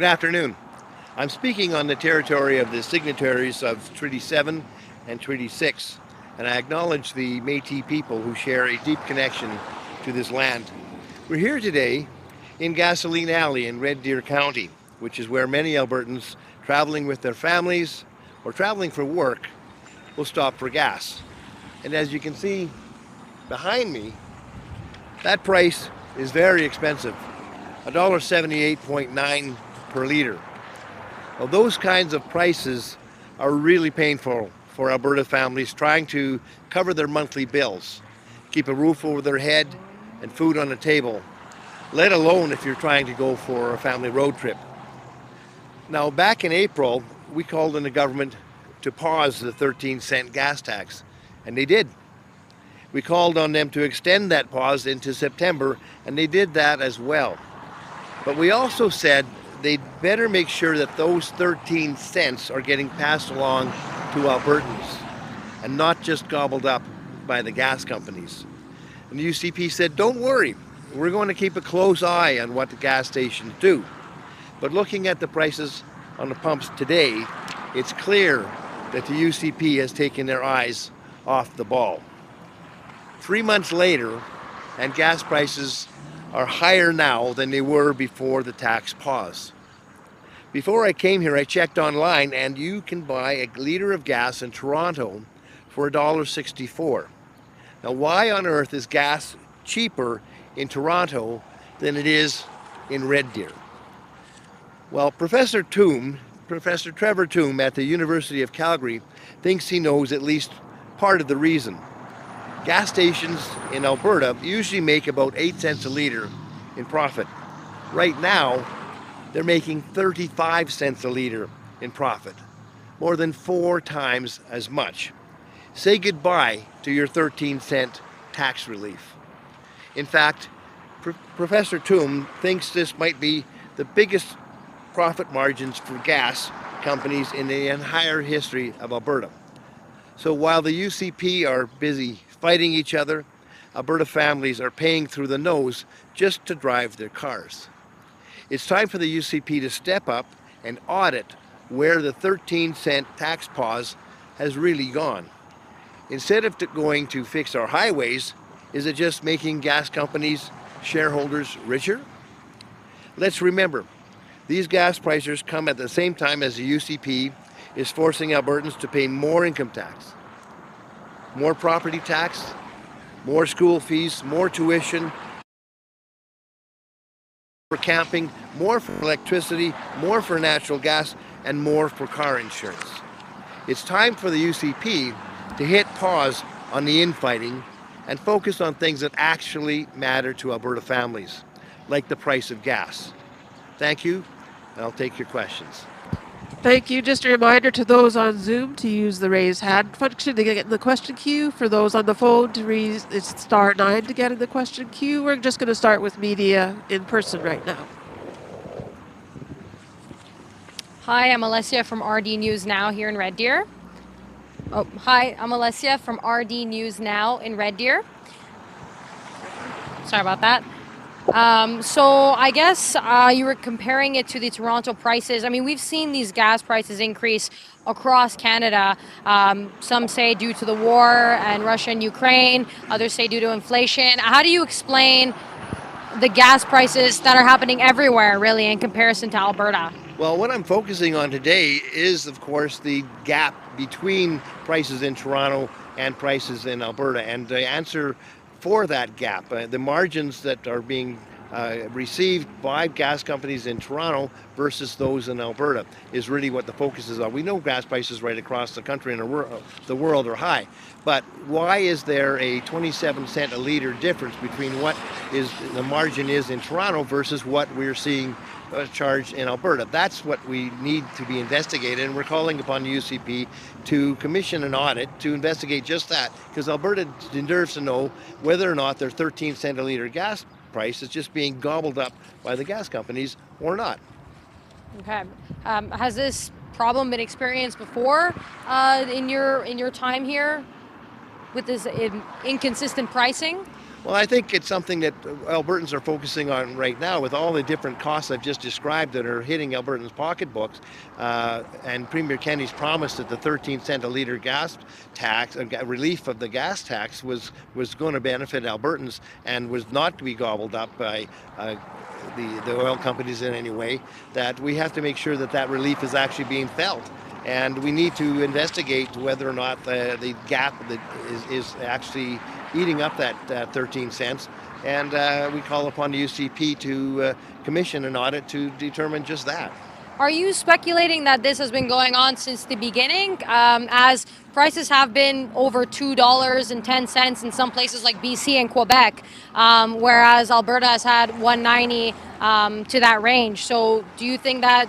Good afternoon. I'm speaking on the territory of the signatories of Treaty 7 and Treaty 6, and I acknowledge the Métis people who share a deep connection to this land. We're here today in Gasoline Alley in Red Deer County, which is where many Albertans traveling with their families or traveling for work will stop for gas. And as you can see behind me, that price is very expensive, $1.78.9 per liter. Well, those kinds of prices are really painful for Alberta families trying to cover their monthly bills, keep a roof over their head and food on the table, let alone if you're trying to go for a family road trip. Now, back in April, we called on the government to pause the 13-cent gas tax, and they did. We called on them to extend that pause into September, and they did that as well. But we also said they'd better make sure that those 13 cents are getting passed along to Albertans and not just gobbled up by the gas companies. And the UCP said, don't worry, we're going to keep a close eye on what the gas stations do. But looking at the prices on the pumps today, it's clear that the UCP has taken their eyes off the ball. 3 months later, and gas prices are higher now than they were before the tax pause. Before I came here, I checked online, and you can buy a liter of gas in Toronto for $1.64. Now, why on earth is gas cheaper in Toronto than it is in Red Deer? Well, Professor Trevor Tombe at the University of Calgary thinks he knows at least part of the reason. Gas stations in Alberta usually make about 8 cents a liter in profit. Right now, they're making 35 cents a liter in profit, more than 4 times as much. Say goodbye to your 13-cent tax relief. In fact, Professor Tombe thinks this might be the biggest profit margins for gas companies in the entire history of Alberta. So while the UCP are busy fighting each other, Alberta families are paying through the nose just to drive their cars. It's time for the UCP to step up and audit where the 13-cent tax pause has really gone. Instead of going to fix our highways, is it just making gas companies' shareholders richer? Let's remember, these gas prices come at the same time as the UCP is forcing Albertans to pay more income tax, more property tax, more school fees, more tuition, for camping, more for electricity, more for natural gas, and more for car insurance. It's time for the UCP to hit pause on the infighting and focus on things that actually matter to Alberta families, like the price of gas. Thank you, and I'll take your questions. Thank you. Just a reminder to those on Zoom to use the raise hand function to get in the question queue. For those on the phone, it's star 9 to get in the question queue. We're just going to start with media in person right now. Hi, I'm Alessia from RD News Now here in Red Deer. Hi, I'm Alessia from RD News Now in Red Deer. Sorry about that. So I guess you were comparing it to the Toronto prices. I mean, we've seen these gas prices increase across Canada. Some say due to the war and Russia and Ukraine. Others say due to inflation. How do you explain the gas prices that are happening everywhere, really, in comparison to Alberta? Well, what I'm focusing on today is, of course, the gap between prices in Toronto and prices in Alberta. And the answer for that gap, the margins that are being received by gas companies in Toronto versus those in Alberta is really what the focus is on. We know gas prices right across the country and the world are high, but why is there a 27 cent a liter difference between what is the margin is in Toronto versus what we're seeing charged in Alberta? That's what we need to be investigated, and we're calling upon the UCP to commission an audit to investigate just that, because Alberta deserves to know whether or not their 13 cent a liter gas price is just being gobbled up by the gas companies or not. Okay. Has this problem been experienced before in your time here with this inconsistent pricing? Well, I think it's something that Albertans are focusing on right now with all the different costs I've just described that are hitting Albertans' pocketbooks. And Premier Kenney's promise that the 13 cent a litre gas tax, relief of the gas tax, was going to benefit Albertans and was not to be gobbled up by the oil companies in any way, that we have to make sure that that relief is actually being felt. And we need to investigate whether or not the gap that is actually eating up that 13 cents. And we call upon the UCP to commission an audit to determine just that. Are you speculating that this has been going on since the beginning, as prices have been over $2.10 in some places like BC and Quebec, whereas Alberta has had $1.90 to that range? So do you think that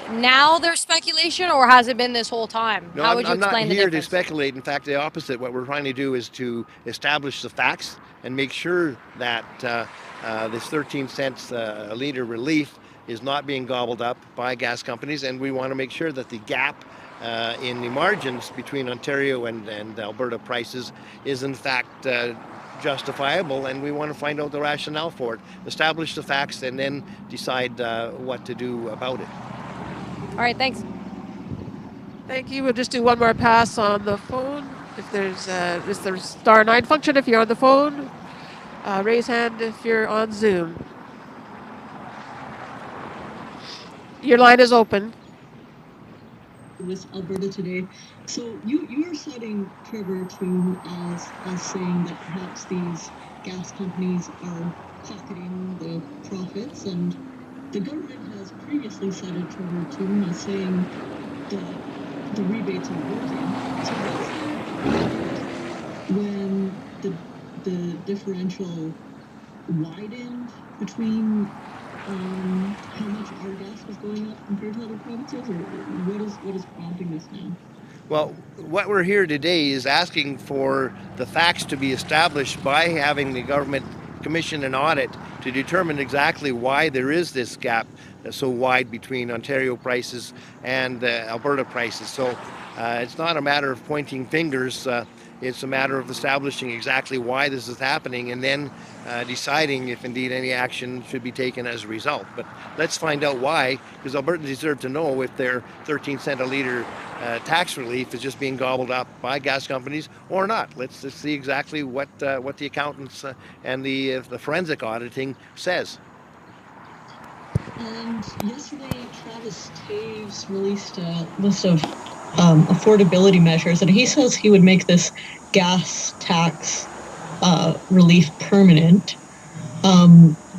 now there's speculation, or has it been this whole time? No, How would you I'm not explain the here to difference? speculate. In fact, the opposite. What we're trying to do is to establish the facts and make sure that this 13 cents a litre relief is not being gobbled up by gas companies, and we want to make sure that the gap in the margins between Ontario and Alberta prices is in fact justifiable, and we want to find out the rationale for it, establish the facts, and then decide what to do about it. All right, thanks. Thank you. We'll just do one more pass on the phone. If there's is the *9 function if you're on the phone. Raise hand if you're on Zoom. Your line is open. With Alberta today. So you are citing Trevor too as saying that perhaps these gas companies are pocketing the profits, and the government has previously cited Trevor too as saying the rebates are working. So when the differential widened between how much our gas was going up compared to other provinces, or what is prompting this now? Well, what we're here today is asking for the facts to be established by having the government commission an audit to determine exactly why there is this gap so wide between Ontario prices and Alberta prices. So it's not a matter of pointing fingers. It's a matter of establishing exactly why this is happening and then deciding if indeed any action should be taken as a result. But let's find out why, because Albertans deserve to know if their 13 cent a litre tax relief is just being gobbled up by gas companies or not. Let's see exactly what the accountants and the forensic auditing says. And yesterday, Travis Taves released a list of affordability measures, and he says he would make this gas tax relief permanent.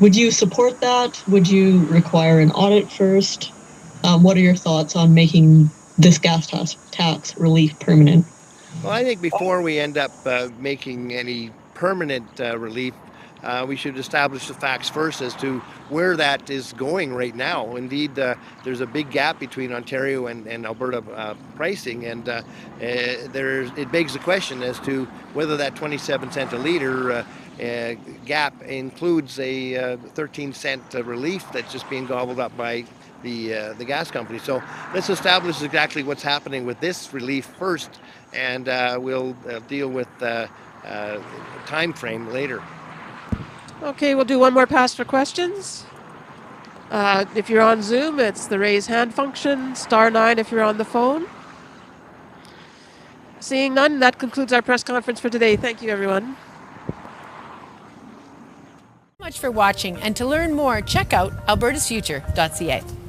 Would you support that? Would you require an audit first? What are your thoughts on making this gas tax relief permanent? Well, I think before we end up making any permanent relief, we should establish the facts first as to where that is going right now. Indeed, there's a big gap between Ontario and Alberta pricing, and it begs the question as to whether that 27 cent a litre gap includes a 13 cent relief that's just being gobbled up by the gas company. So let's establish exactly what's happening with this relief first, and we'll deal with time frame later. Okay, we'll do one more pass for questions. If you're on Zoom, it's the raise hand function, *9 if you're on the phone. Seeing none, that concludes our press conference for today. Thank you, everyone. Much for watching, and to learn more, check out albertasfuture.ca.